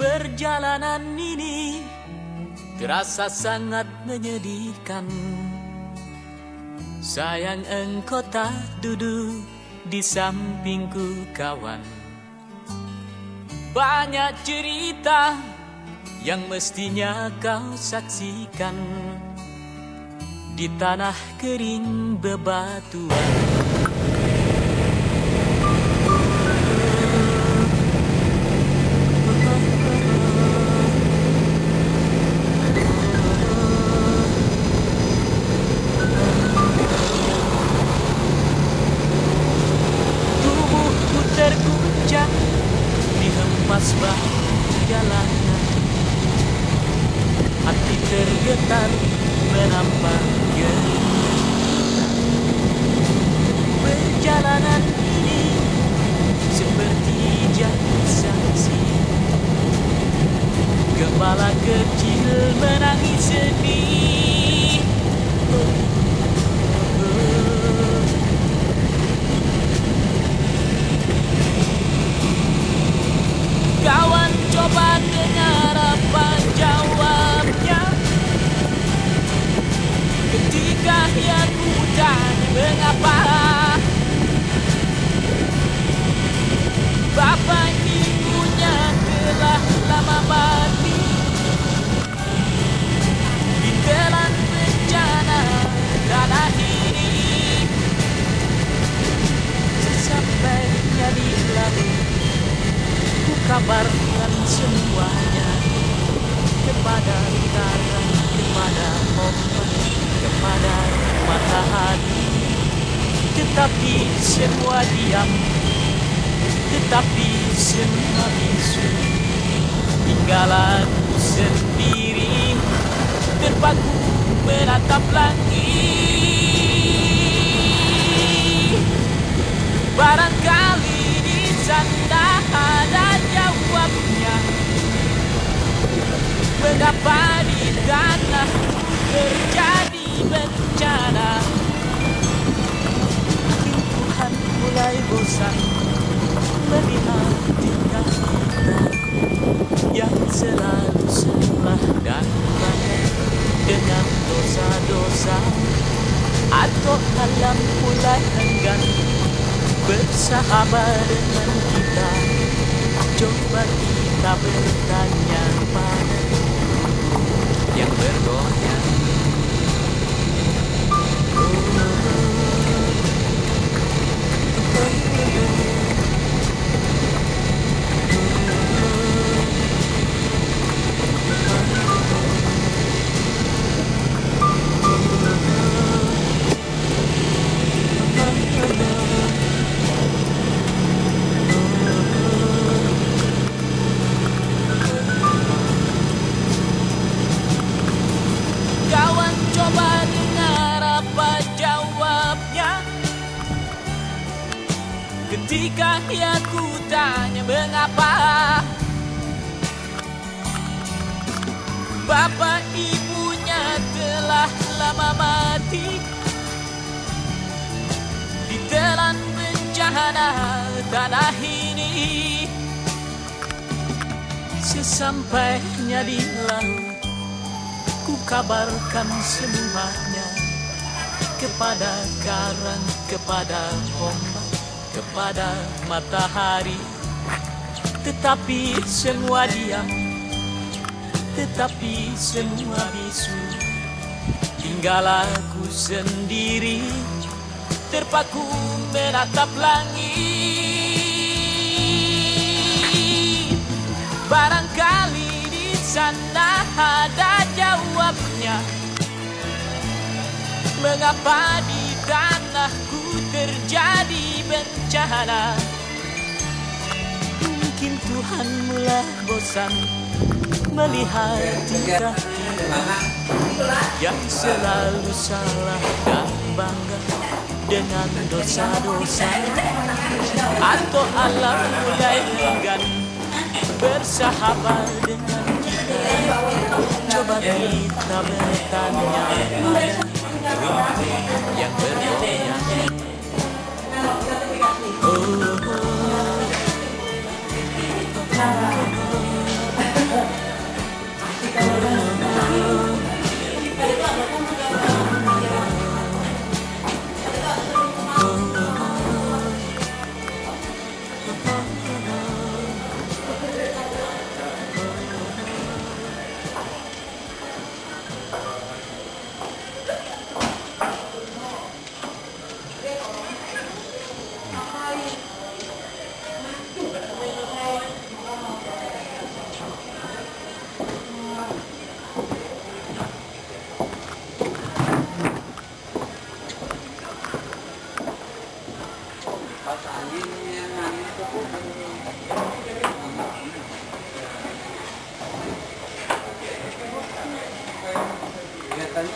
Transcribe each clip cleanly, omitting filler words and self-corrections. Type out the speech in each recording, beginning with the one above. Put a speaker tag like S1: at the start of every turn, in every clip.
S1: Perjalanan ini terasa sangat menyedihkan. Sayang engkau tak duduk di sampingku kawan. Banyak cerita yang mestinya kau saksikan di tanah kering bebatuan. Tubuhku terguncang dihempas batu jalanan. Hati tergetar menampak keringat. Perjalanan ini seperti jadi saksi. Kepala kecil menangis sedih. Kawan, coba dengar apa jawabnya ketika ia ku tanya mengapa bapak ibunya telah lama mati ditelan bencana tanah ini. Sesampainya di laut ku kabarkan semuanya kepada karang, kepada ombak, kepada matahari. Tetapi semua diam, tetapi semua bisu. Tinggal aku sendiri terpaku menatap langit. Barangkali di sana ada jawabnya. Mengapa di tanahku terjadi bencana? Mungkin Tuhan mulai bosan melihat tingkah kita yang selalu salah dan bangga dengan dosa-dosa. Atau alam mulai enggan bersahabat dengan kita. Coba kita bertanya pada yang bergoyang. Kawan, coba dengar apa jawabnya ketika ia ku tanya mengapa bapak ibunya telah lama mati ditelan bencana tanah ini. Sesampainya di laut ku kabarkan semuanya kepada karang, kepada ombak, kepada matahari. Tetapi semua diam, tetapi semua bisu. Tinggal aku sendiri terpaku menatap langit. Barangkali di sana ada jawabnya. Mengapa di tanahku terjadi bencana? Mungkin Tuhan mulai bosan melihat tingkah kita yang selalu salah dan bangga dengan dosa-dosa. Atau alam mulai enggan bersahabat dengan kita. Coba kita bertanya yang bergoyang. Oh, oh, oh.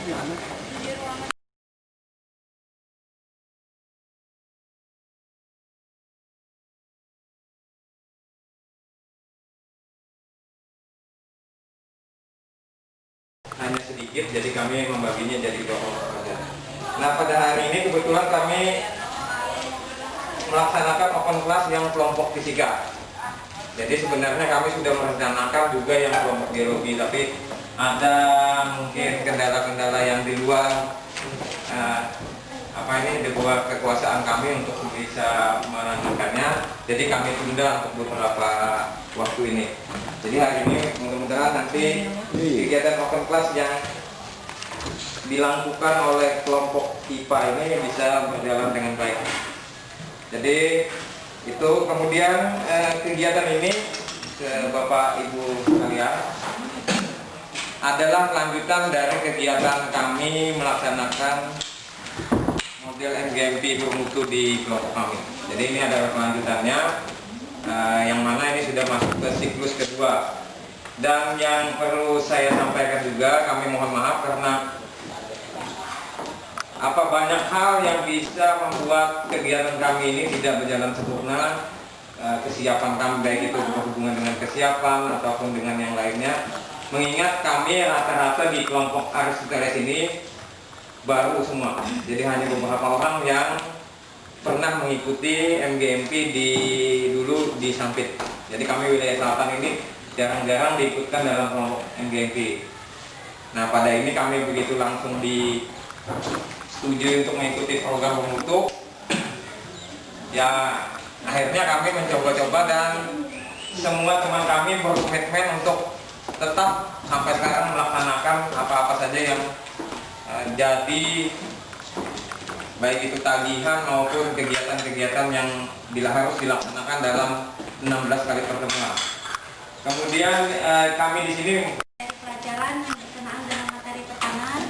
S2: hanya sedikit, jadi kami membaginya jadi kelompok saja. Nah, pada hari ini kebetulan kami melaksanakan open class yang kelompok fisika. Jadi sebenarnya kami sudah merencanakan juga yang kelompok biologi, tapi ada mungkin kendala-kendala yang di luar di luar kekuasaan kami untuk bisa melanjutkannya. Jadi kami tunda untuk beberapa waktu ini. Jadi hari ini mudah-mudahan nanti kegiatan open class yang dilakukan oleh kelompok IPA ini bisa berjalan dengan baik. Jadi itu kemudian kegiatan ini Bapak Ibu sekalian adalah lanjutan dari kegiatan kami melaksanakan model MGMP bermutu di kelompok kami. Jadi ini adalah kelanjutannya, yang mana ini sudah masuk ke siklus kedua. Dan yang perlu saya sampaikan juga, kami mohon maaf karena banyak hal yang bisa membuat kegiatan kami ini tidak berjalan sempurna. Kesiapan kami baik itu berhubungan dengan kesiapan ataupun dengan yang lainnya. Mengingat kami rata-rata di kelompok Aristoteles ini baru semua, jadi hanya beberapa orang yang pernah mengikuti MGMP dulu di Sampit. Jadi kami wilayah selatan ini jarang-jarang diikutkan dalam kelompok MGMP. Nah, pada ini kami begitu langsung disetujui untuk mengikuti program bermutu. Ya, akhirnya kami mencoba-coba dan semua teman kami berkomitmen untuk tetap sampai sekarang melaksanakan apa-apa saja yang jadi, baik itu tagihan maupun kegiatan-kegiatan yang harus dilaksanakan dalam 16 kali pertemuan. Kemudian kami di sini
S3: pelajaran yang berkenaan dengan materi tekanan,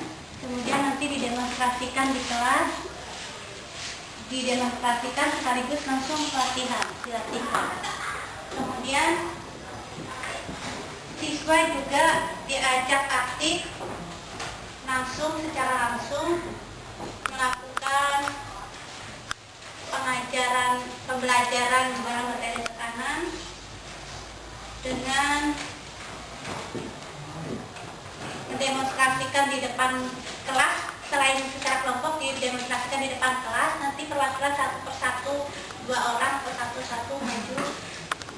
S3: kemudian nanti didemonstrasikan di kelas, didemonstrasikan sekaligus langsung dilatihkan. Kemudian siswa juga diajak aktif secara langsung melakukan pembelajaran dalam materi tekanan dengan mendemonstrasikan di depan kelas. Selain secara kelompok didemonstrasikan di depan kelas, nanti perwakilan satu persatu, 2 orang satu maju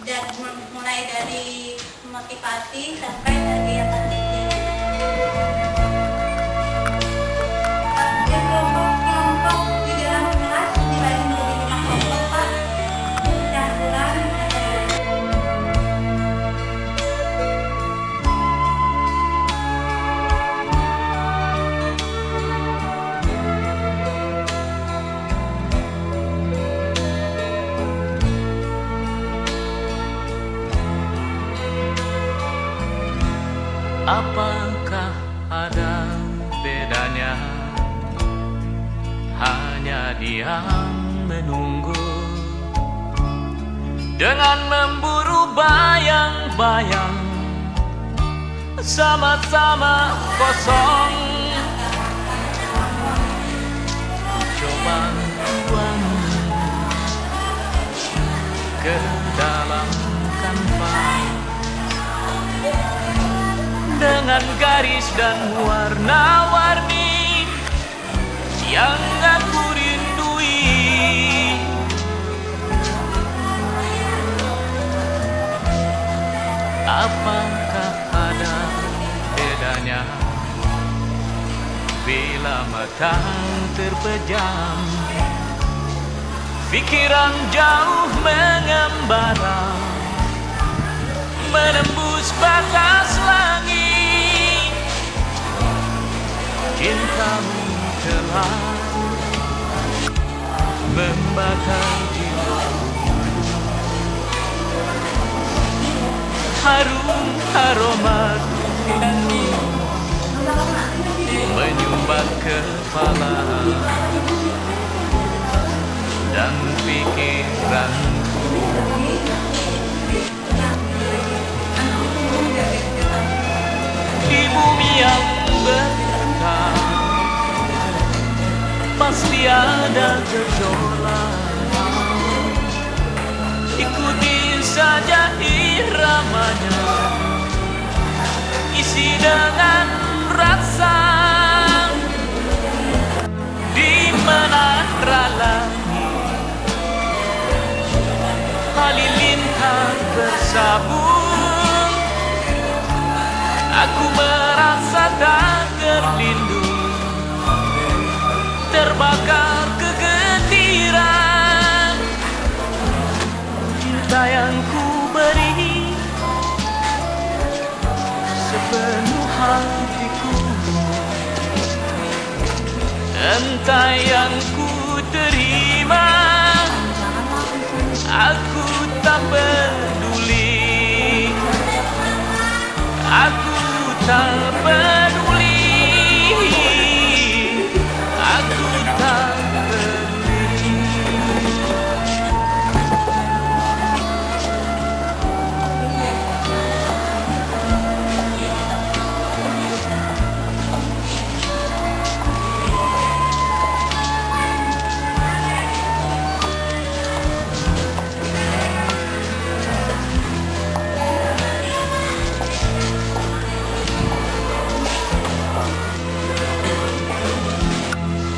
S3: dan mulai dari motivasi sampai kegiatan kelompok di dalam kelas dibagi menjadi 5 kelompok, Pak. Dan bulan
S1: Apakah ada bedanya? Hanya diam menunggu dengan memburu bayang-bayang, sama-sama kosong. Coba tuang ke dalam kanvas dengan garis dan warna-warni yang aku rindui. Apakah ada bedanya bila mata terpejam, pikiran jauh mengembara, menembus batas langit. Cintamu telah membakar jiwaku, harum aroma tubuhmu menyumbat kepala dan pikiranku. Di bumi yang berkah gejolak. Ikuti saja iramanya, isi dengan rasa. Di menara langit halilintar bersabung, aku merasa tak terlindung, terbakar kegetiran. Cinta yang ku beri sepenuh hatiku, entah yang ku terima, aku tak peduli, aku tak peduli, aku tak peduli.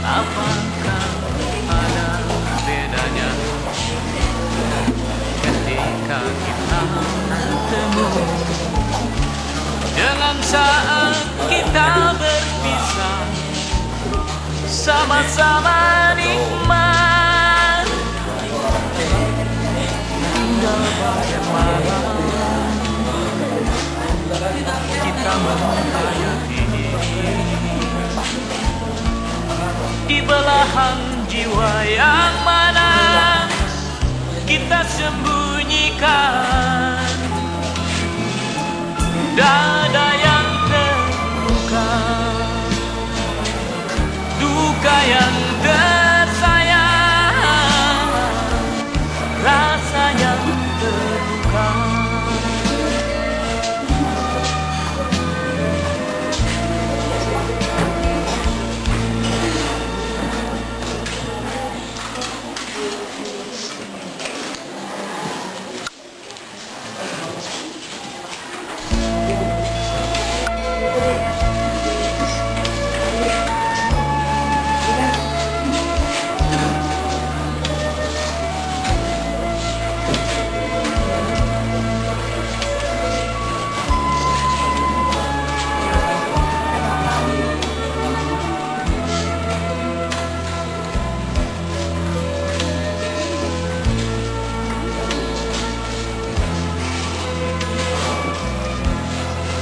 S1: Apakah ada bedanya ketika kita bertemu dengan saat kita berpisah, sama-sama nikmat hingga pada malam kita menghayati di belahan jiwa yang mana kita sembunyikan dada yang terluka, duka yang tersayang, rasa yang terluka.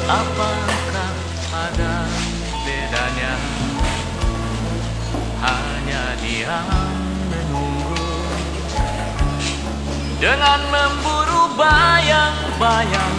S1: Apakah ada bedanya? Hanya diam menunggu dengan memburu bayang-bayang.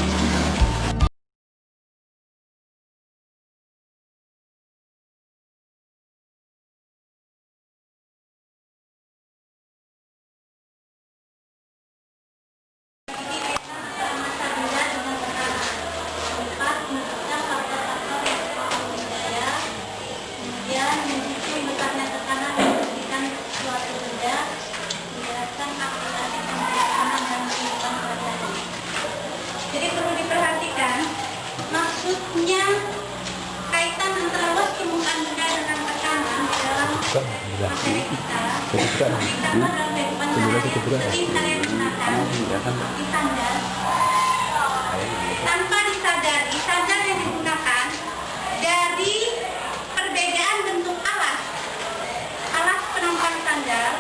S3: Jadi perlu diperhatikan, maksudnya kaitan antara luas permukaan benda dengan tekanan dalam materi kita, ditambah dalam kehidupan sehari-hari yang digunakan di sandar. Tanpa disadari, sandar yang digunakan dari perbedaan bentuk alas penopang sandar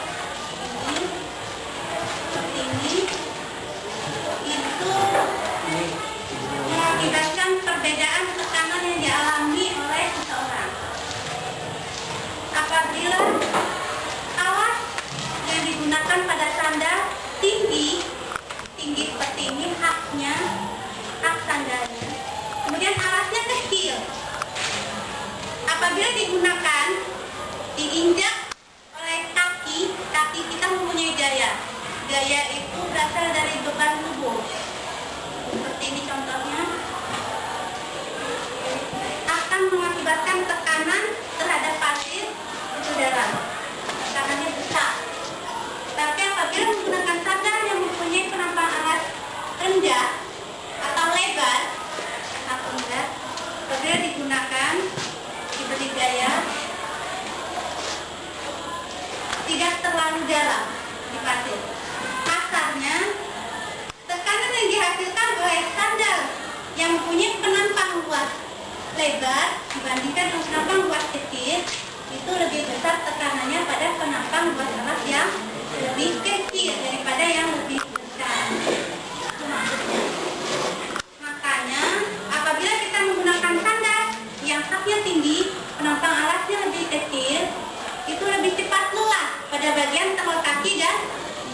S3: ini seperti ini, itu mengakibatkan perbedaan tekanan yang dialami oleh seseorang. Apabila alas yang digunakan pada sandar tinggi seperti ini, hak sandarnya, kemudian alasnya kecil, apabila digunakan diinjak oleh kaki kita mempunyai gaya itu berasal dari beban tubuh. Seperti ini contohnya, akan mengakibatkan tekanan terhadap pasir di udara. Tekanannya besar. yang mempunyai penampang luas lebar dibandingkan dengan penampang luas kecil, itu lebih besar tekanannya pada penampang luas alas yang lebih kecil daripada yang lebih besar. Itu maksudnya. Makanya apabila kita menggunakan sandal yang haknya tinggi, penampang alasnya lebih kecil, itu lebih cepat lelah pada bagian tengah kaki dan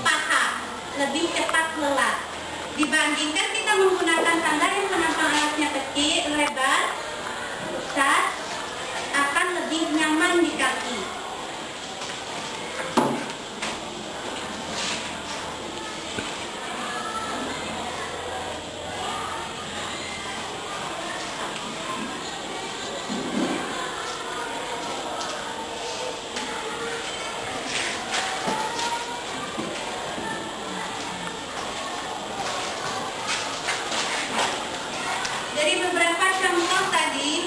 S3: paha, lebih cepat lelah dibandingkan kita menggunakan sandal yang penampang alasnya kecil, lebar, besar, akan lebih nyaman di kaki. Dari beberapa contoh tadi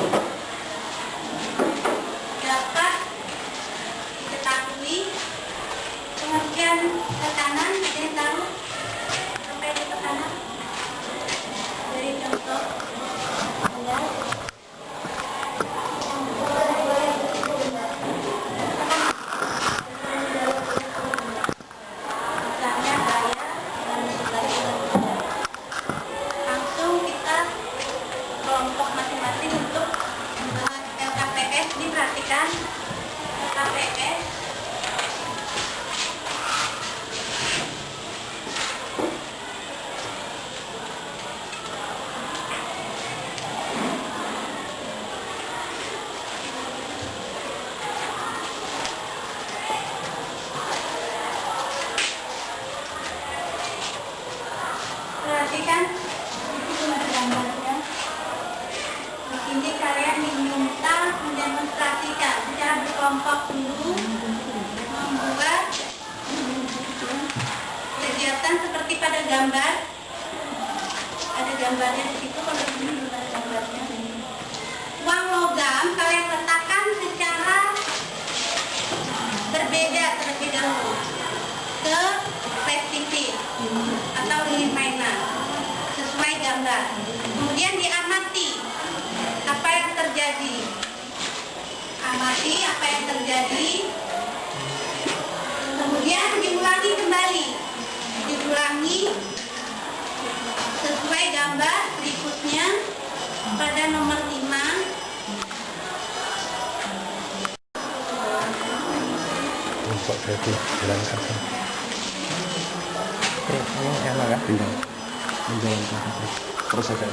S3: dapat diketahui pengertian tekanan, ada yang tahu sampai di tekanan dari contoh ada misalnya saya dan sebagainya. Langsung kita kelompok masing-masing untuk membahas LKPS. Diperhatikan LKPS perhatikan itu gambarnya. Di sini kalian diminta mendemonstrasikan secara berkelompok dulu, membuat kegiatan seperti pada gambar. Ada gambarnya di situ, kalau di sini belum ada gambarnya. Uang logam kalian letakkan secara berbeda terlebih dahulu ke plastik atau lilin mainan sesuai gambar. Kemudian diamati apa yang terjadi. Amati apa yang terjadi. Kemudian diulangi kembali. Diulangi sesuai gambar berikutnya pada nomor 5.
S4: Untuk berarti jalankan. Ini enak kan? Iya. Menjalankan terus aja.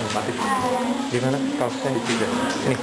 S4: Mati. Di mana? Kaosnya di tiga. Ini.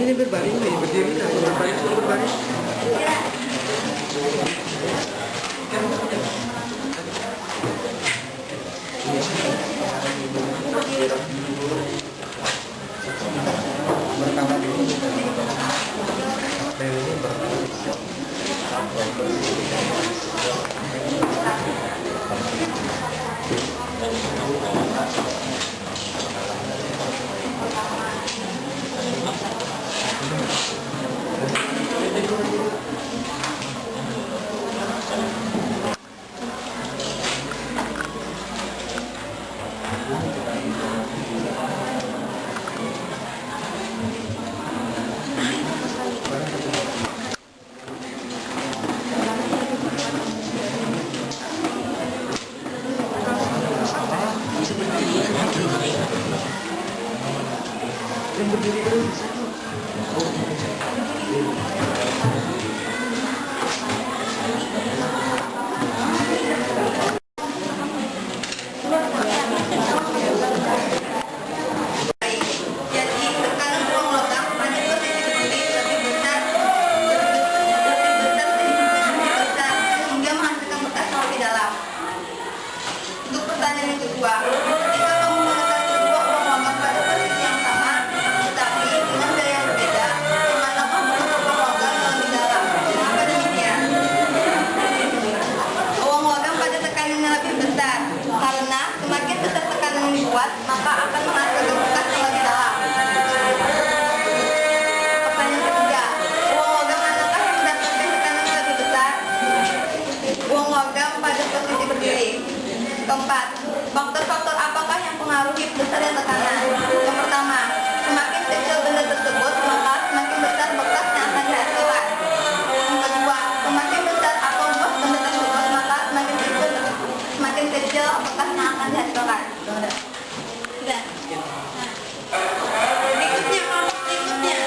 S5: Ini berbaring nih, berdiri nih, berbaring.
S6: Keempat, faktor-faktor apakah yang pengaruhi besarnya tekanan? Yang pertama, semakin kecil benda tersebut, maka semakin besar bekas yang akan dihasilkan. Yang kedua, semakin besar atau luas benda tersebut, maka semakin kecil bekas yang akan dihasilkan.
S3: Sudah. Nah, berikutnya kelompok berikutnya.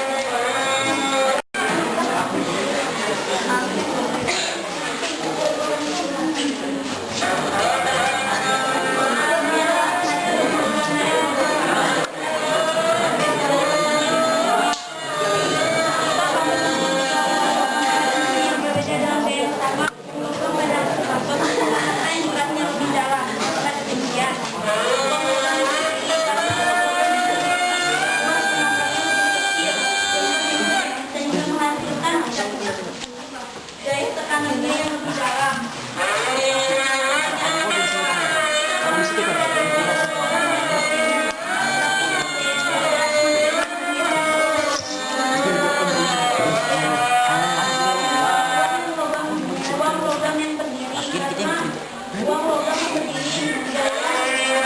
S3: Yang berbeda dalam gaya pertama, mengusung pada faktor yang jumlahnya lebih dalam. Maka demikian. Sehingga menghasilkan gaya tekanannya yang lebih dalam. Uang logam yang berdiri karena uang logam yang berdiri tekanannya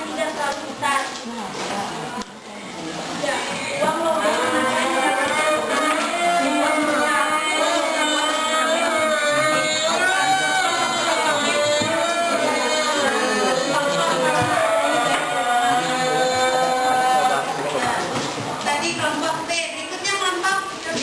S3: tidak terlalu besar. Ya, uang logam tadi kelompok B, berikutnya kelompok C.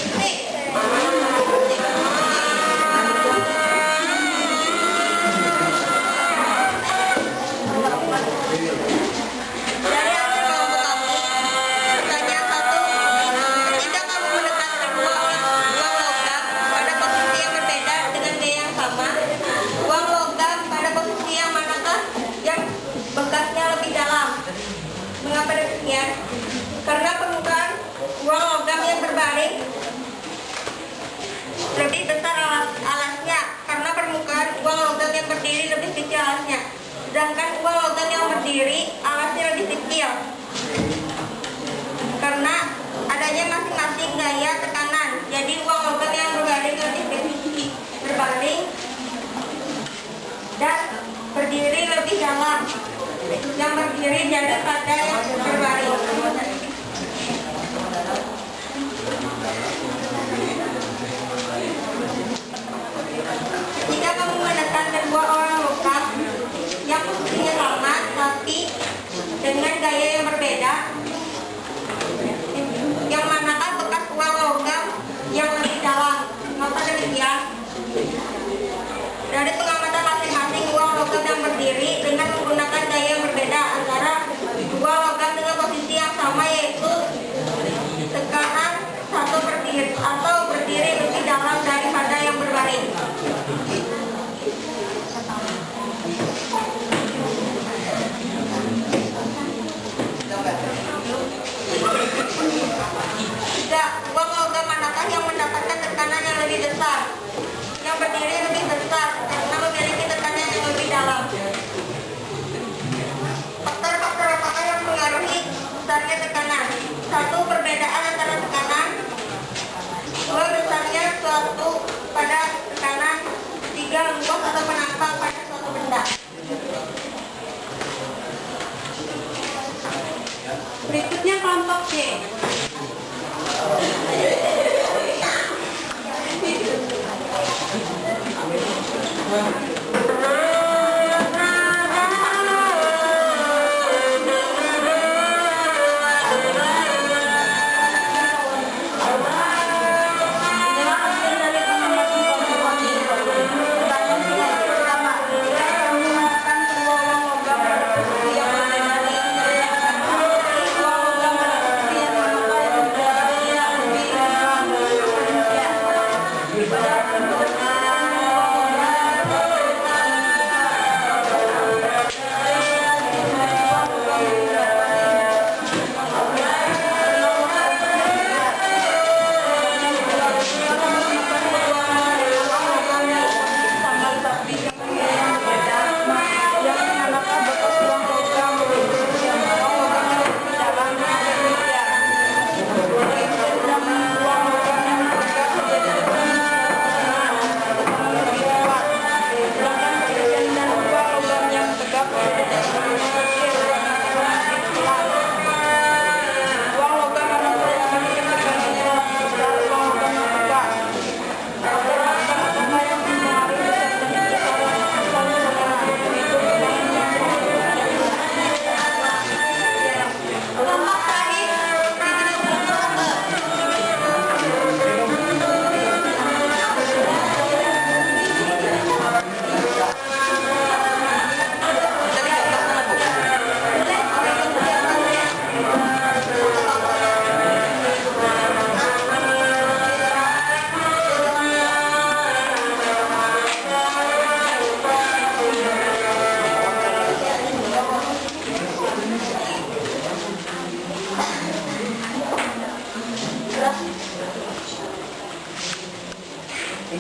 S6: Dari hasil kelompok kami, pertanyaan 1, ketika kamu menetapkan uang logam pada posisi yang berbeda dengan gaya yang sama, uang logam pada posisi yang manakah yang bekasnya lebih dalam? Mengapa demikian? Karena permukaan uang logam yang berbaring lebih besar alasnya, karena permukaan uang logam yang berdiri lebih kecil alasnya. Sedangkan uang logam yang berdiri alasnya lebih kecil karena adanya masing-masing gaya tekanan. Jadi uang logam yang berbaring dan berdiri lebih dalam, yang berdiri daripada yang berbaring. Jika kamu menekan dua orang logam yang posisinya sama tapi dengan gaya yang berbeda, yang manakah bekas uang logam yang lebih dalam? Maka demikian, dari pengamatan masing-masing uang logam yang berdiri dengan menggunakan gaya yang berbeda antara dua logam dengan posisi yang sama, yaitu tekanan satu berdiri atau berdiri lebih dalam daripada yang berbaring. Tidak, uang logam manakah yang mendapatkan tekanan yang lebih besar? Yang berdiri lebih besar karena memiliki tekanan yang lebih dalam. Faktor-faktor apakah yang mengaruhi besarnya tekanan? 1. Perbedaan antara tekanan. 2. Besarnya suatu pada tekanan. 3. Luas atau menantang pada suatu benda.
S3: Berikutnya kelompok D.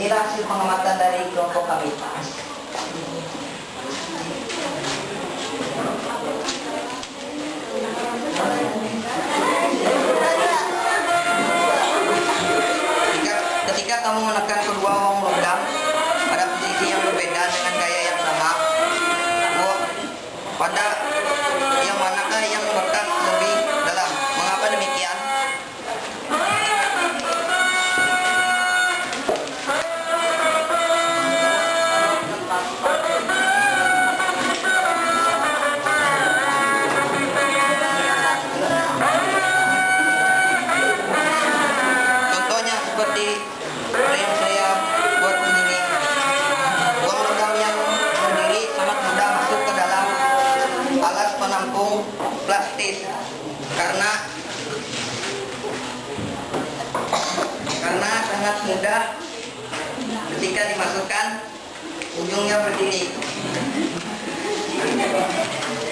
S7: Inilah hasil pengamatan dari kelompok kami. Ketika kamu menekan kedua wong logam pada posisi yang berbeda dengan gaya yang sama, pada yang manakah yang menekan lebih dalam? Mengapa demikian? Contohnya seperti yang saya buat ini. Uang logam yang berdiri sangat mudah masuk ke dalam alas penampung plastis karena sangat mudah ketika dimasukkan ujungnya berdiri.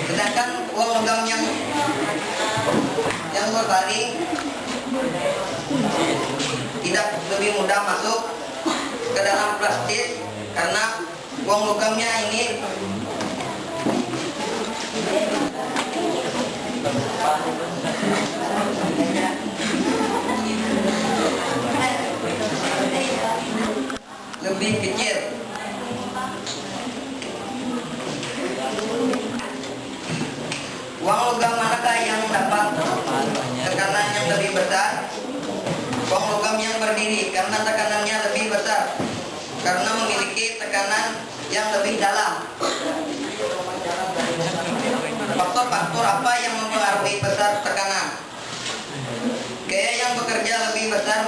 S7: Sedangkan uang logam yang berbaring tidak lebih mudah masuk ke dalam plastis karena uang logamnya ini lebih kecil. Uang logam manakah yang dapat tekanan yang lebih besar? Uang logam yang berdiri karena tekanannya lebih besar karena memiliki tekanan yang lebih dalam. Faktor-faktor apa yang mempengaruhi besar tekanan? Gaya yang bekerja lebih besar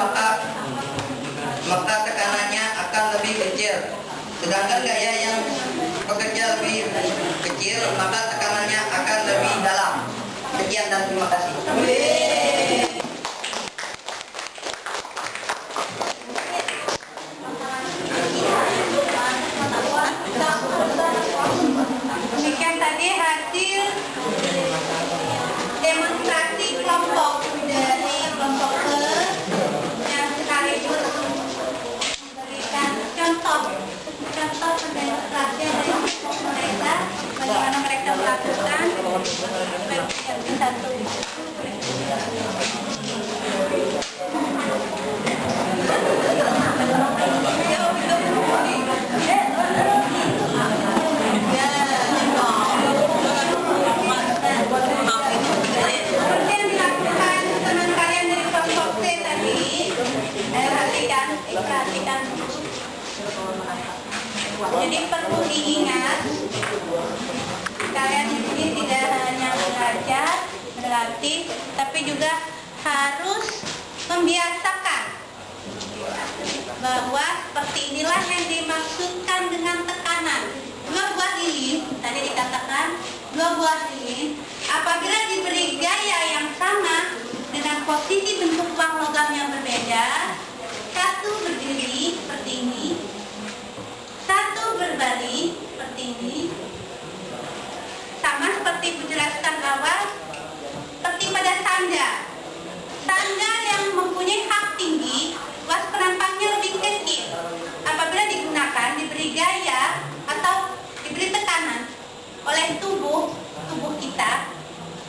S7: maka tekanannya akan lebih kecil. Sedangkan gaya yang bekerja lebih kecil maka tekanannya akan lebih dalam. Sekian dan terima kasih.
S3: Demikian tadi hasil demonstrasi kelompok dari kelompok ke yang sekaligus memberikan contoh demonstrasi dari kelompok mereka, bagaimana mereka melakukan satu. Seperti yang dilakukan teman kalian dari kelompok C tadi, perhatikan. Jadi perlu diingat, kalian di sini tidak hanya belajar, berlatih, tapi juga harus membiasakan bahwa seperti inilah yang dimaksudkan dengan tekanan. Dua buah lilin, tadi dikatakan dua buah lilin, apabila diberi gaya yang sama dengan posisi bentuk uang logam yang berbeda, satu berdiri seperti ini, satu berbalik seperti ini, sama seperti dijelaskan awal, seperti pada sandal. Sandal yang mempunyai hak tinggi, luas penampangnya lebih kecil. Apabila digunakan, diberi gaya atau diberi tekanan oleh tubuh kita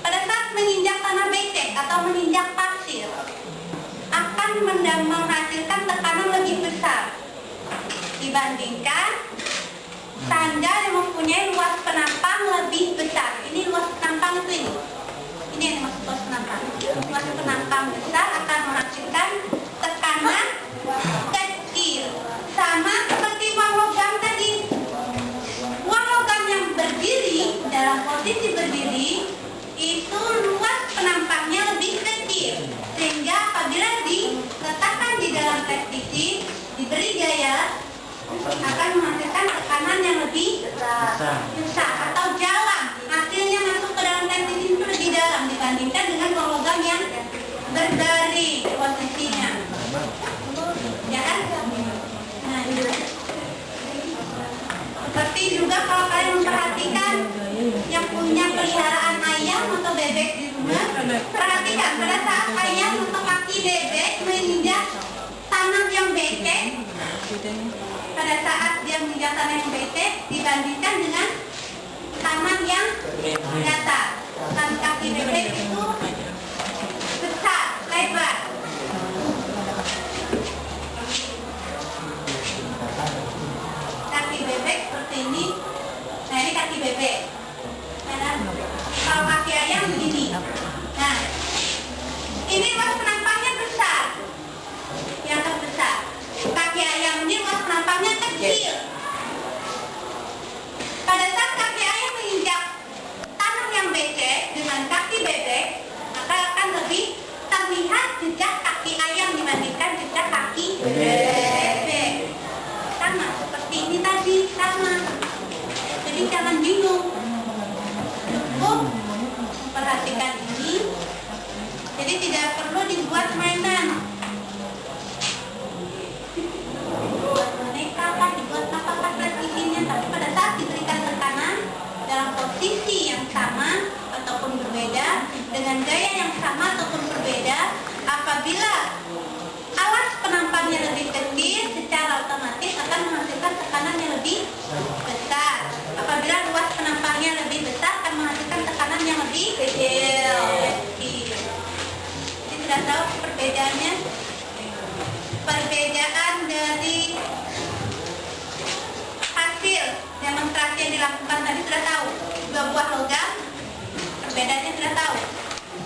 S3: pada saat menginjak tanah becek atau menginjak pasir, akan menghasilkan tekanan lebih besar dibandingkan sandal yang mempunyai luas penampang lebih besar. Ini luas penampang itu ini yang dimaksud luas penampang. Luas penampang besar akan menghasilkan tekanan kecil, sama seperti uang logam tadi. Uang logam yang berdiri dalam posisi berdiri itu luas penampangnya lebih kecil, sehingga apabila diletakkan di dalam revisi, diberi gaya, akan menghasilkan tekanan yang lebih besar atau jalan, hasilnya masuk ke dalam revisi itu lebih dalam dibandingkan dengan uang logam yang berdiri posisinya, ya kan? Nah, seperti juga kalau kalian memperhatikan yang punya peliharaan ayam atau bebek di rumah, perhatikan pada saat ayam atau kaki bebek menginjak tanah yang becek, pada saat dia menginjak tanah yang becek dibandingkan dengan tanah yang datar. Kan kaki bebek itu besar, lebar. Kaki bebek seperti ini. Nah, ini kaki bebek. Nah, kalau kaki ayam begini. Nah, ini luas penampangnya besar. Yang terbesar. Kaki ayam ini luas penampangnya kecil. Pada saat kaki ayam menginjak tanah yang becek dengan kaki bebek, maka akan lebih terlihat jejak kaki ayam dibandingkan jejak kaki bebek. Sama seperti ini tadi, sama. Jadi jangan bingung. Cukup memperhatikan ini. Jadi tidak perlu dibuat mainan. Dibuat boneka kan, dibuat apa-apa prestisinya, tapi pada saat diberikan tekanan dalam posisi yang sama ataupun berbeda, dengan gaya yang sama ataupun berbeda, apabila alas penampangnya lebih kecil, secara otomatis akan menghasilkan tekanan yang lebih besar. Apabila luas penampangnya lebih besar, akan menghasilkan tekanan yang lebih kecil. Jadi sudah tahu perbedaannya? Perbedaan dari hasil demonstrasi yang dilakukan tadi sudah tahu. 2 buah logam, perbedaannya sudah tahu.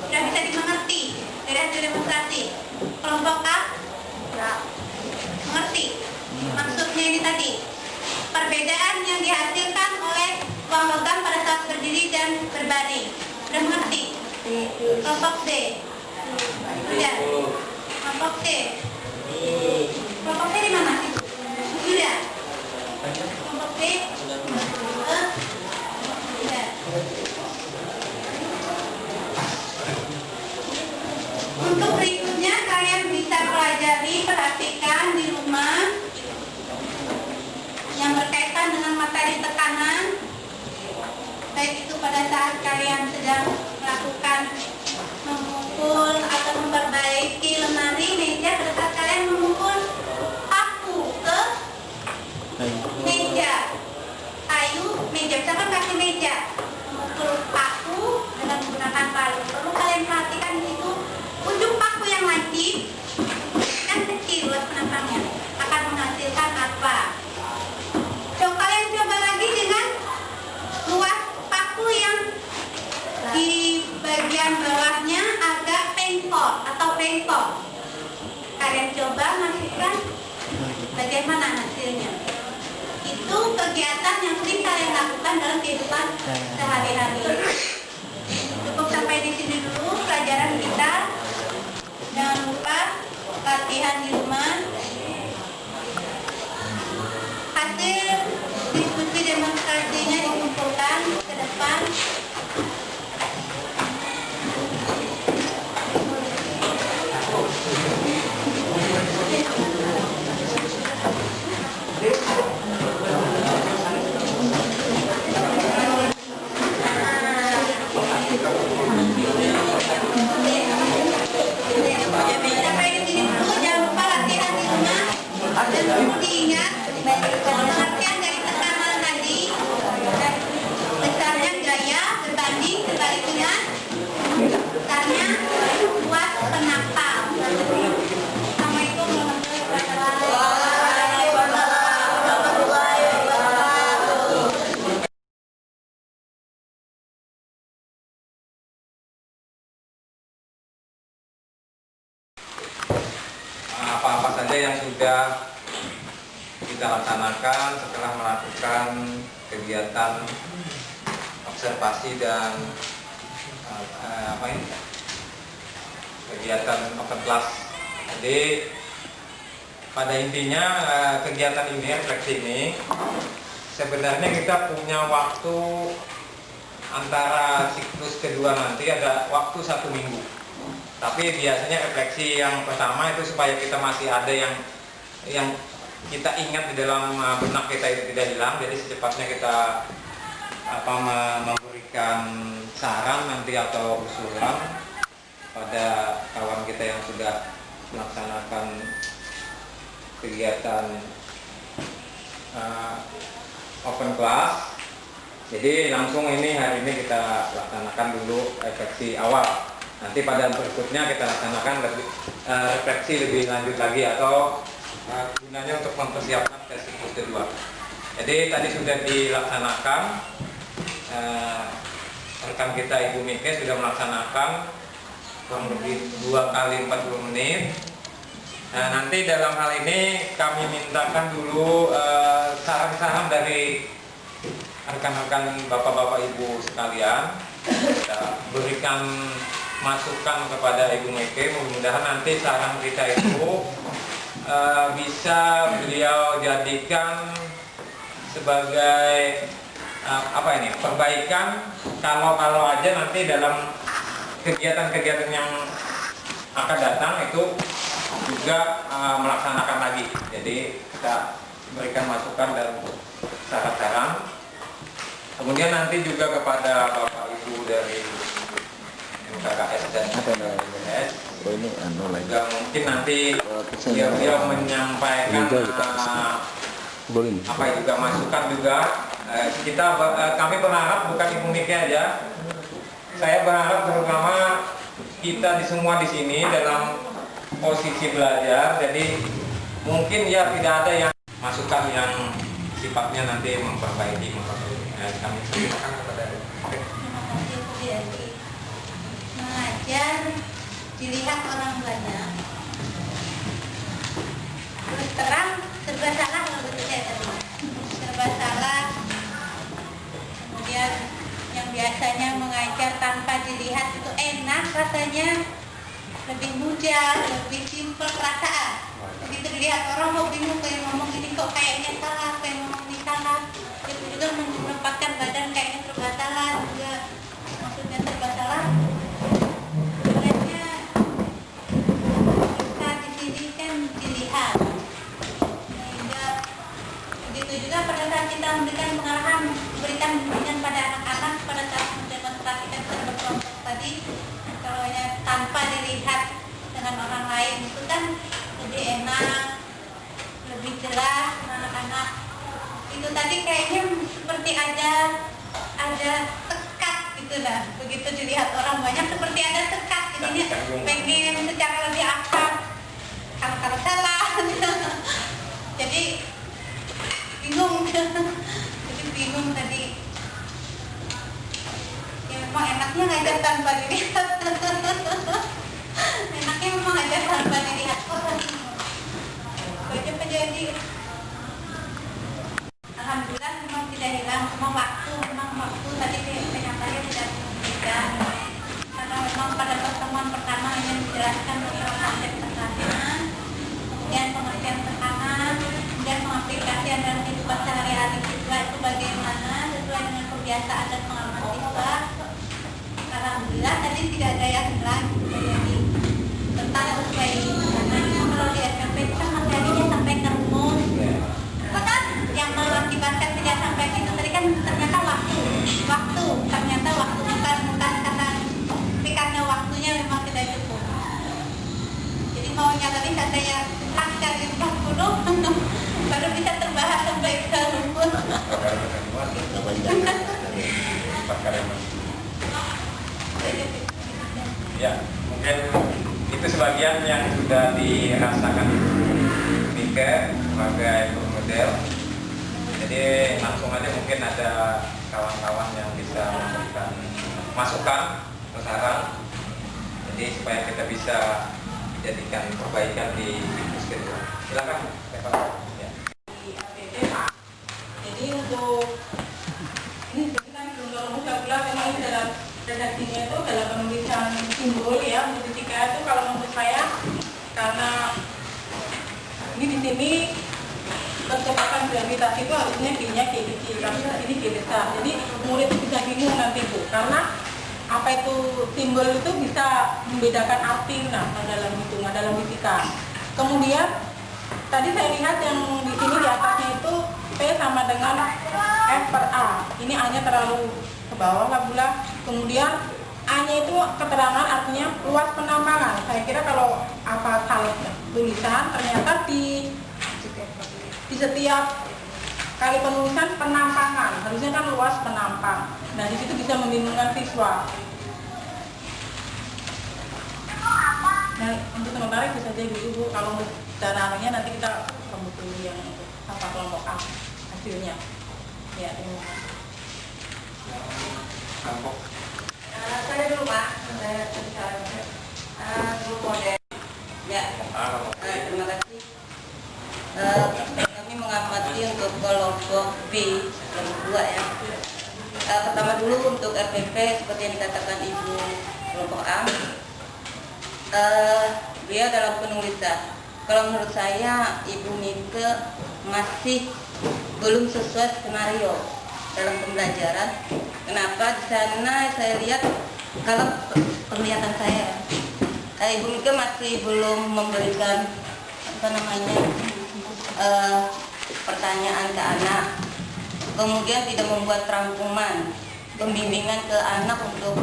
S3: Sudah bisa dimengerti dari hasil demonstrasi. Kelompok A mengerti maksudnya ini tadi. Perbedaan yang dihasilkan oleh uang logam pada saat berdiri dan berbaring. Sudah mengerti? Kelompok D. Sudah. Kelompok D. Kelompok D di mana? Sudah. Kelompok D. Sudah. Untuk berikutnya kalian bisa pelajari, perhatikan di rumah yang berkaitan dengan materi tekanan, baik itu pada saat kalian sedang melakukan memukul atau memperbaiki lemari, meja, pada saat kalian memukul paku ke meja, kayu, meja, misalkan kaki meja, memukul paku dengan menggunakan palu. Perlu kalian perhatikan di situ ujung paku yang wajib kan kecil luas penampangnya akan menghasilkan apa. Kalian coba lagi dengan luas paku yang di bagian bawahnya agak pengkol atau bengkok. Kalian coba masukkan bagaimana hasilnya. Itu kegiatan yang sering kalian lakukan dalam kehidupan sehari-hari. Cukup sampai di sini dulu pelajaran kita. Jangan lupa latihan di rumah. Hasil diskusi demonstrasinya dikumpulkan ke depan. Sampai di sini dulu, jangan lupa latihan di rumah dan perlu diingat pengertian dari tekanan tadi, besarnya gaya berbanding terbalik dengan besarnya luas penampang. Assalamualaikum warahmatullahi wabarakatuh.
S2: Apa-apa saja yang sudah kita laksanakan setelah melakukan kegiatan observasi dan kegiatan open class. Jadi pada intinya kegiatan ini, refleksi ini, sebenarnya kita punya waktu antara siklus kedua nanti ada waktu 1 minggu. Tapi biasanya refleksi yang pertama itu supaya kita masih ada yang kita ingat di dalam benak kita itu tidak hilang. Jadi secepatnya kita memberikan saran nanti atau usulan pada kawan kita yang sudah melaksanakan kegiatan open class. Jadi langsung ini hari ini kita laksanakan dulu refleksi awal. Nanti pada berikutnya kita laksanakan refleksi lebih lanjut lagi atau gunanya untuk mempersiapkan tes siklus kedua. Jadi tadi sudah dilaksanakan, rekan kita Ibu Mike sudah melaksanakan kurang lebih 2 kali 40 menit. Nah, nanti dalam hal ini kami mintakan dulu saran-saran dari rekan-rekan bapak-bapak ibu sekalian. Kita berikan masukan kepada Ibu Mike, mudah-mudahan nanti saran kita itu bisa beliau jadikan sebagai perbaikan kalau aja nanti dalam kegiatan-kegiatan yang akan datang itu juga melaksanakan lagi. Jadi kita berikan masukan dan saran-saran. Kemudian nanti juga kepada Bapak Ibu dari MKKS dan MKKS juga mungkin nanti beliau menyampaikan apa juga masukan juga. Kami berharap bukan Ibu Mike aja. Saya berharap terutama kita semua di sini dalam posisi belajar. Jadi mungkin ya tidak ada yang masukan yang sifatnya nanti memperbaiki. Kami silakan kepada
S3: mengajar dilihat orang banyak. Terus terang serba salah kalau betul saya tadi. Serba salah. Kemudian yang biasanya mengajar tanpa dilihat itu enak rasanya, lebih mudah, lebih simpel perasaan. Begitu dilihat orang mau bingung, kayak ngomong ini kok kayaknya salah, kayak ngomong ini salah. Itu juga menempatkan badan kayaknya serba salah juga, maksudnya serba salah. Sebenarnya kita di sini kan dilihat, sehingga begitu juga pada saat kita memberikan pengarahan, memberikan bimbingan pada anak-anak pada saat mendemonstrasikan secara berkelompok tadi, kalau tanpa dilihat dengan orang lain itu kan lebih enak, lebih jelas anak-anak. Itu tadi kayaknya seperti ada sekat gitu lah. Begitu dilihat orang banyak seperti ada sekat. Jadinya pengen secara lebih akrab. Kalau salah, jadi bingung. Jadi bingung tadi. Ya memang enaknya ngajar tanpa dilihat. Enaknya memang ngajar tanpa dilihat orang. Baca penjadi. Alhamdulillah memang tidak hilang, memang waktu tadi penyampaian tidak mudah. Karena memang pada pertemuan pertama hanya dijelaskan tentang konsep tekanan, kemudian pengertian tekanan, kemudian pengaplikasian dalam kehidupan sehari-hari siswa itu bagaimana sesuai dengan kebiasaan dan pengalaman siswa. Alhamdulillah tadi tidak ada yang hilang. Jadi tentang sesuai karena kalau di SMP itu kan materinya sampai ke rumus. Betul? Yang mengakibatkan tidak sampai itu tadi kan ternyata waktu ternyata waktu bukan tapi karena waktunya memang tidak cukup. Jadi maunya tadi ada yang pasca 40 baru bisa terbahas sampai ke rumus.
S2: Ya, mungkin itu sebagian yang sudah dirasakan Mike sebagai model. Jadi langsung aja mungkin ada kawan-kawan yang bisa memberikan masukan, saran. Jadi supaya kita bisa jadikan perbaikan di siklus kedua. Silakan. Ya.
S8: Jadi untuk ini kan belum mudah memang dalam redaksinya itu dalam penulisan simbol ya untuk ketika itu kalau menurut saya karena ini di sini percepatan gravitasi itu harusnya G-nya G kecil, tapi di sini G besar. Jadi murid itu bisa bingung nanti itu karena apa itu simbol itu bisa membedakan arti dalam hitungan dalam fisika. Kemudian tadi saya lihat yang di sini di atasnya itu P sama dengan F per A. Ini A-nya terlalu ke bawah lah pula. Kemudian A-nya itu keterangan artinya luas penambangan. Saya kira kalau apa salah tulisan ternyata di setiap kali penulisan penampangan, harusnya kan luas penampang. Nah di situ bisa membingungkan siswa. Nah untuk sementara itu saja Bu. Kalau cara anunya nanti kita dulu yang untuk apa kelompok A hasilnya. Ya terima kasih.
S6: Saya dulu Pak, saya grup model. Ya, terima kasih. Kami mengamati untuk kelompok B, kelompok 2 ya. Pertama dulu untuk RPP seperti yang dikatakan Ibu kelompok A. Dia dalam penulisan. Kalau menurut saya Ibu Mika masih belum sesuai skenario dalam pembelajaran. Kenapa? Di sana saya lihat kalau penglihatan saya Ibu Mika masih belum memberikan pertanyaan ke anak, kemudian tidak membuat rangkuman pembimbingan ke anak untuk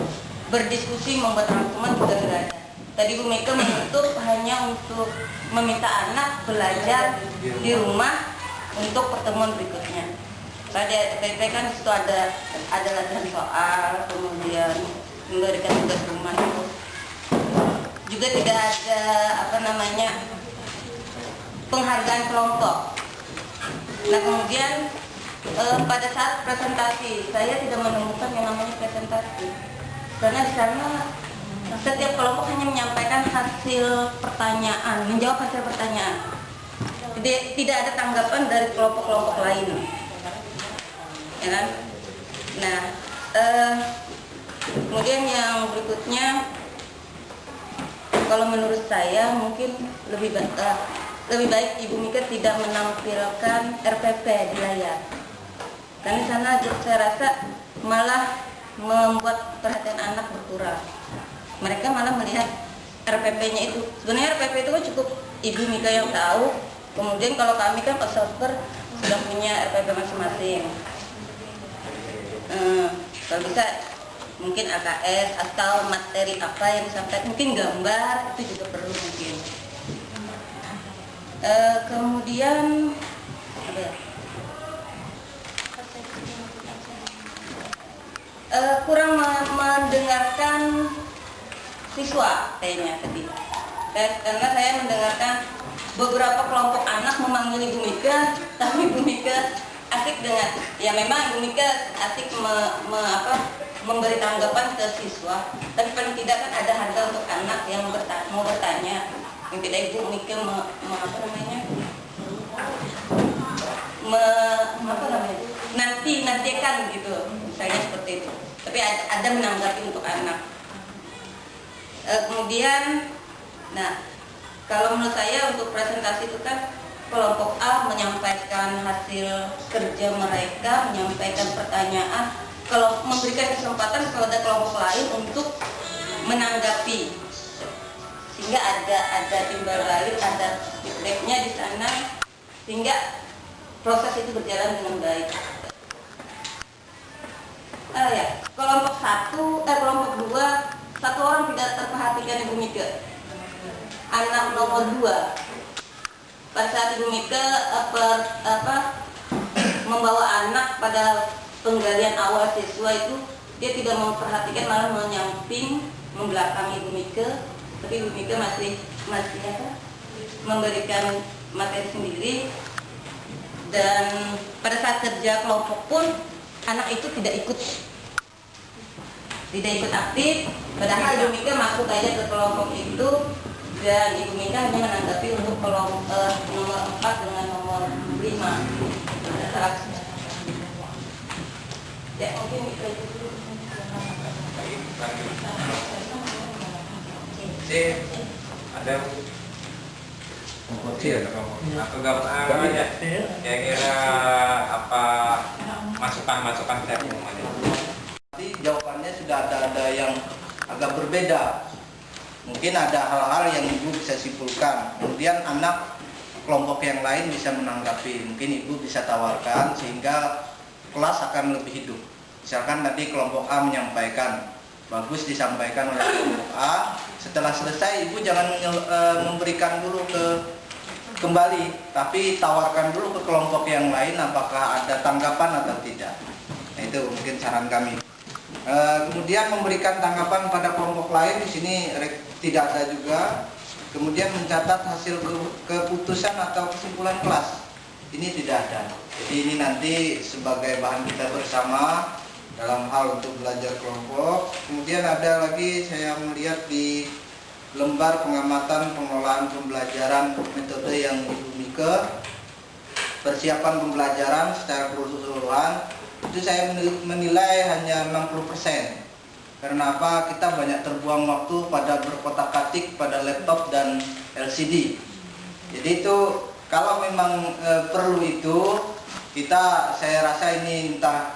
S6: berdiskusi, membuat rangkuman juga tidak ada. Tadi Bu Mika menutup hanya untuk meminta anak belajar di rumah untuk pertemuan berikutnya. Pada PP kan itu ada latihan soal, kemudian memberikan tugas rumah itu. Juga tidak ada penghargaan kelompok. Nah kemudian pada saat presentasi saya tidak menemukan yang namanya presentasi, karena di sana setiap kelompok hanya menyampaikan hasil pertanyaan, menjawab hasil pertanyaan. Tidak ada tanggapan dari kelompok-kelompok lain, ya kan? Nah, kemudian yang berikutnya, kalau menurut saya mungkin lebih baik Ibu Mika tidak menampilkan RPP di layar, karena di sana saya rasa malah membuat perhatian anak berkurang. Mereka malah melihat RPP-nya itu. Sebenarnya RPP itu kan cukup Ibu Mika yang tahu. Kemudian kalau kami kan peserta sudah punya RPP masing-masing. Kalau bisa mungkin AKS atau materi apa yang disampaikan, mungkin gambar itu juga perlu mungkin. Kemudian apa ya? Kurang mendengarkan siswa kayaknya tadi. Karena saya mendengarkan beberapa kelompok anak memanggil Ibu Mika, tapi Ibu Mika asik dengan, ya memang Ibu Mika asik memberi tanggapan ke siswa, tapi paling tidak kan ada harga untuk anak yang mau bertanya, yang tidak Ibu Mika nantikan gitu, misalnya seperti itu. Tapi ada menanggapi untuk anak. Kemudian, nah kalau menurut saya untuk presentasi itu kan kelompok A menyampaikan hasil kerja mereka, menyampaikan pertanyaan, kalau memberikan kesempatan kepada kelompok lain untuk menanggapi, sehingga ada timbal balik, ada feedbacknya di sana, sehingga proses itu berjalan dengan baik. Kelompok 2, satu orang tidak terperhatikan Ibu Mika. Anak nomor 2, pada saat Ibu Mika membawa anak pada penggalian awal siswa itu, dia tidak memperhatikan, malah menyamping, membelakangi Ibu Mika. Tapi Ibu Mika masih memberikan materi sendiri. Dan pada saat kerja kelompok pun anak itu tidak ikut aktif, padahal Ibu Mika masuk aja ke kelompok itu, dan Ibu Mika hanya menanggapi untuk kelompok nomor 4 dengan nomor 5. Ya mungkin itu dulu.
S2: Ada atau gambar aja kira-kira apa masukan saya semuanya.
S7: Tapi jawabannya sudah ada yang agak berbeda. Mungkin ada hal-hal yang Ibu bisa simpulkan. Kemudian anak kelompok yang lain bisa menanggapi. Mungkin Ibu bisa tawarkan sehingga kelas akan lebih hidup. Misalkan tadi kelompok A menyampaikan, bagus disampaikan oleh kelompok A. Setelah selesai Ibu jangan memberikan dulu ke kembali, tapi tawarkan dulu ke kelompok yang lain apakah ada tanggapan atau tidak. Nah, itu mungkin saran kami. Kemudian memberikan tanggapan pada kelompok lain di sini tidak ada juga. Kemudian mencatat hasil keputusan atau kesimpulan kelas, ini tidak ada. Jadi ini nanti sebagai bahan kita bersama dalam hal untuk belajar kelompok. Kemudian ada lagi saya melihat di lembar pengamatan pengelolaan pembelajaran metode yang Ibu Mika, persiapan pembelajaran secara keseluruhan, itu saya menilai hanya 60%. Karena apa? Kita banyak terbuang waktu pada berkotak-katik pada laptop dan LCD. Jadi itu kalau memang perlu itu, saya rasa ini entah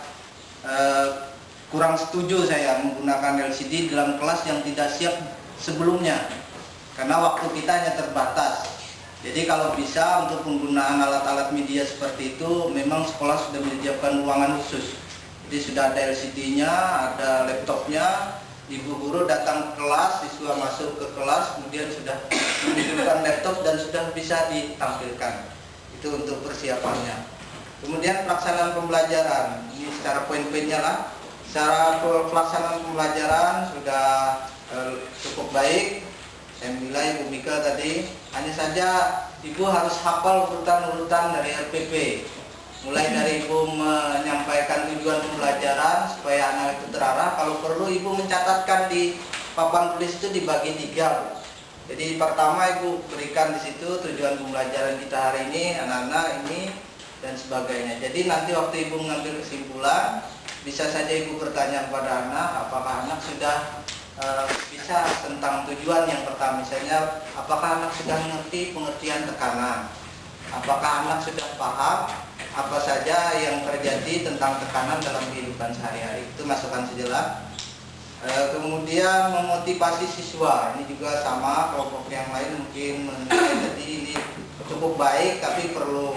S7: kurang setuju saya menggunakan LCD dalam kelas yang tidak siap sebelumnya, karena waktu kita hanya terbatas. Jadi kalau bisa untuk penggunaan alat-alat media seperti itu, memang sekolah sudah menyediakan ruangan khusus. Jadi sudah ada LCD-nya, ada laptopnya, ibu guru datang ke kelas, siswa masuk ke kelas, kemudian sudah menunjukkan laptop dan sudah bisa ditampilkan. Itu untuk persiapannya. Kemudian pelaksanaan pembelajaran, ini secara poin-poinnya lah. Secara pelaksanaan pembelajaran sudah cukup baik. Saya nilai Ibu Mika tadi, hanya saja Ibu harus hafal urutan-urutan dari RPP. Mulai dari Ibu menyampaikan tujuan pembelajaran supaya anak itu terarah. Kalau perlu Ibu mencatatkan di papan tulis itu dibagi 3. Jadi pertama Ibu berikan di situ tujuan pembelajaran kita hari ini, anak-anak ini dan sebagainya. Jadi nanti waktu Ibu mengambil kesimpulan, bisa saja Ibu bertanya kepada anak, apakah anak sudah bisa tentang tujuan yang pertama. Misalnya, apakah anak sudah mengerti pengertian tekanan? Apakah anak sudah paham apa saja yang terjadi tentang tekanan dalam kehidupan sehari-hari? Itu masukan sejelas. Kemudian memotivasi siswa, ini juga sama, kelompok yang lain mungkin menilai, jadi ini cukup baik tapi perlu